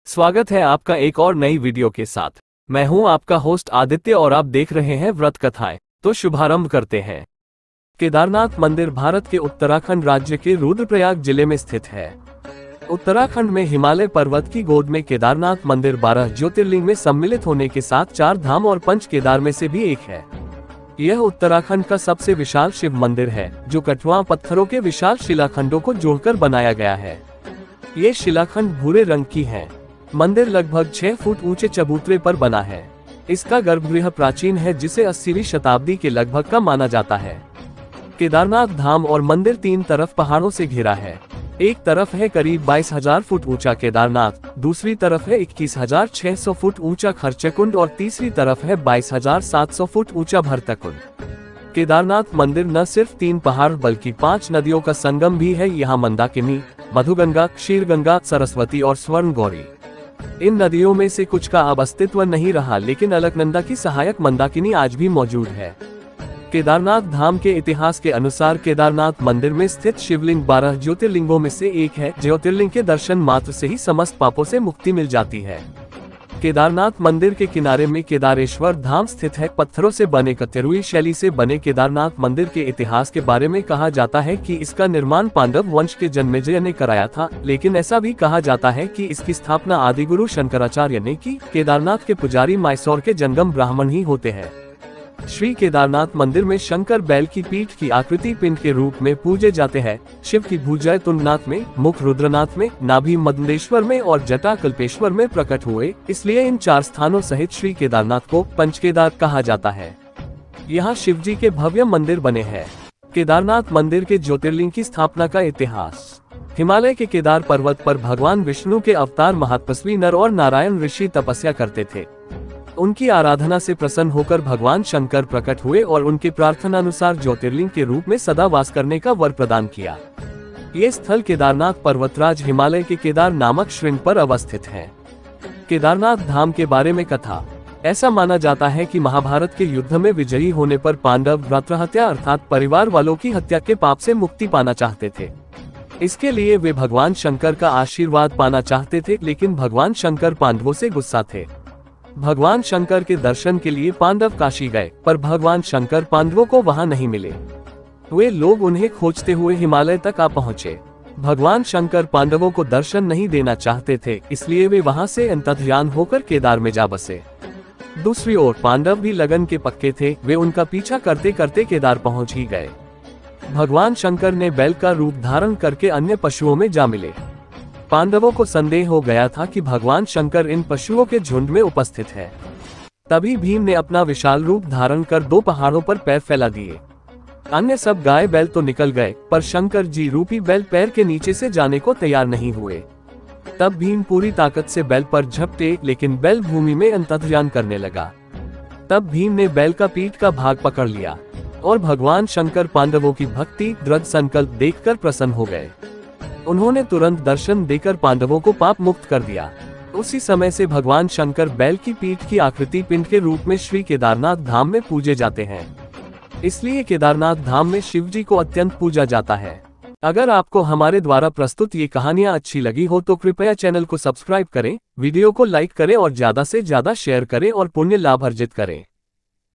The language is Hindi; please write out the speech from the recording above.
स्वागत है आपका एक और नई वीडियो के साथ। मैं हूं आपका होस्ट आदित्य और आप देख रहे हैं व्रत कथाएं। तो शुभारंभ करते हैं। केदारनाथ मंदिर भारत के उत्तराखंड राज्य के रुद्रप्रयाग जिले में स्थित है। उत्तराखंड में हिमालय पर्वत की गोद में केदारनाथ मंदिर 12 ज्योतिर्लिंग में सम्मिलित होने के साथ 4 धाम और 5 केदार में से भी एक है। यह उत्तराखंड का सबसे विशाल शिव मंदिर है, जो कठुआ पत्थरों के विशाल शिलाखंडों को जोड़कर बनाया गया है। ये शिलाखंड भूरे रंग की हैं। मंदिर लगभग 6 फुट ऊंचे चबूतरे पर बना है। इसका गर्भगृह प्राचीन है, जिसे 80वीं शताब्दी के लगभग का माना जाता है। केदारनाथ धाम और मंदिर 3 तरफ पहाड़ों से घिरा है। एक तरफ है करीब 22,000 फुट ऊंचा केदारनाथ, दूसरी तरफ है 21,600 फुट ऊंचा खरचकुंड और तीसरी तरफ है 22,700 फुट ऊंचा भरतकुंड। केदारनाथ मंदिर न सिर्फ 3 पहाड़ बल्कि 5 नदियों का संगम भी है। यहाँ मंदाकिनी, मधुगंगा, क्षीरगंगा, सरस्वती और स्वर्ण गौरी। इन नदियों में से कुछ का अब अस्तित्व नहीं रहा, लेकिन अलकनंदा की सहायक मंदाकिनी आज भी मौजूद है। केदारनाथ धाम के इतिहास के अनुसार केदारनाथ मंदिर में स्थित शिवलिंग 12 ज्योतिर्लिंगों में से एक है। ज्योतिर्लिंग के दर्शन मात्र से ही समस्त पापों से मुक्ति मिल जाती है। केदारनाथ मंदिर के किनारे में केदारेश्वर धाम स्थित है। पत्थरों से बने कतेरुई शैली से बने केदारनाथ मंदिर के इतिहास के बारे में कहा जाता है कि इसका निर्माण पांडव वंश के जन्मेजय ने कराया था, लेकिन ऐसा भी कहा जाता है कि इसकी स्थापना आदिगुरु शंकराचार्य ने की। केदारनाथ के पुजारी मैसूर के जंगम ब्राह्मण ही होते हैं। श्री केदारनाथ मंदिर में शंकर बैल की पीठ की आकृति पिंड के रूप में पूजे जाते हैं। शिव की भुजा तुंगनाथ में, मुख रुद्रनाथ में, नाभि मदनेश्वर में और जटा कल्पेश्वर में प्रकट हुए, इसलिए इन 4 स्थानों सहित श्री केदारनाथ को पंचकेदार कहा जाता है। यहाँ शिव जी के भव्य मंदिर बने हैं। केदारनाथ मंदिर के ज्योतिर्लिंग की स्थापना का इतिहास। हिमालय के केदार पर्वत पर भगवान विष्णु के अवतार महातपस्वी नर और नारायण ऋषि तपस्या करते थे। उनकी आराधना से प्रसन्न होकर भगवान शंकर प्रकट हुए और उनकी प्रार्थना अनुसार ज्योतिर्लिंग के रूप में सदा वास करने का वर प्रदान किया। ये स्थल केदारनाथ पर्वतराज हिमालय के केदार नामक श्रृंग पर अवस्थित है। केदारनाथ धाम के बारे में कथा। ऐसा माना जाता है कि महाभारत के युद्ध में विजयी होने पर पांडव भ्रातृहत्या अर्थात परिवार वालों की हत्या के पाप से मुक्ति पाना चाहते थे। इसके लिए वे भगवान शंकर का आशीर्वाद पाना चाहते थे, लेकिन भगवान शंकर पांडवों से गुस्सा थे। भगवान शंकर के दर्शन के लिए पांडव काशी गए, पर भगवान शंकर पांडवों को वहां नहीं मिले। वे लोग उन्हें खोजते हुए हिमालय तक आ पहुंचे। भगवान शंकर पांडवों को दर्शन नहीं देना चाहते थे, इसलिए वे वहां से अंतर्ध्यान होकर केदार में जा बसे। दूसरी ओर पांडव भी लगन के पक्के थे। वे उनका पीछा करते करते केदार पहुंच ही गए। भगवान शंकर ने बैल का रूप धारण करके अन्य पशुओं में जा मिले। पांडवों को संदेह हो गया था कि भगवान शंकर इन पशुओं के झुंड में उपस्थित है। तभी भीम ने अपना विशाल रूप धारण कर 2 पहाड़ों पर पैर फैला दिए। अन्य सब गाय बैल तो निकल गए, पर शंकर जी रूपी बैल पैर के नीचे से जाने को तैयार नहीं हुए। तब भीम पूरी ताकत से बैल पर झपटे, लेकिन बैल भूमि में अंतर्ध्यान करने लगा। तब भीम ने बैल का पीठ का भाग पकड़ लिया और भगवान शंकर पांडवों की भक्ति दृढ़ संकल्प देखकर प्रसन्न हो गए। उन्होंने तुरंत दर्शन देकर पांडवों को पाप मुक्त कर दिया। उसी समय से भगवान शंकर बैल की पीठ की आकृति पिंड के रूप में श्री केदारनाथ धाम में पूजे जाते हैं। इसलिए केदारनाथ धाम में शिव जी को अत्यंत पूजा जाता है। अगर आपको हमारे द्वारा प्रस्तुत ये कहानियां अच्छी लगी हो तो कृपया चैनल को सब्सक्राइब करें, वीडियो को लाइक करें और ज्यादा से ज्यादा शेयर करें और पुण्य लाभ अर्जित करें।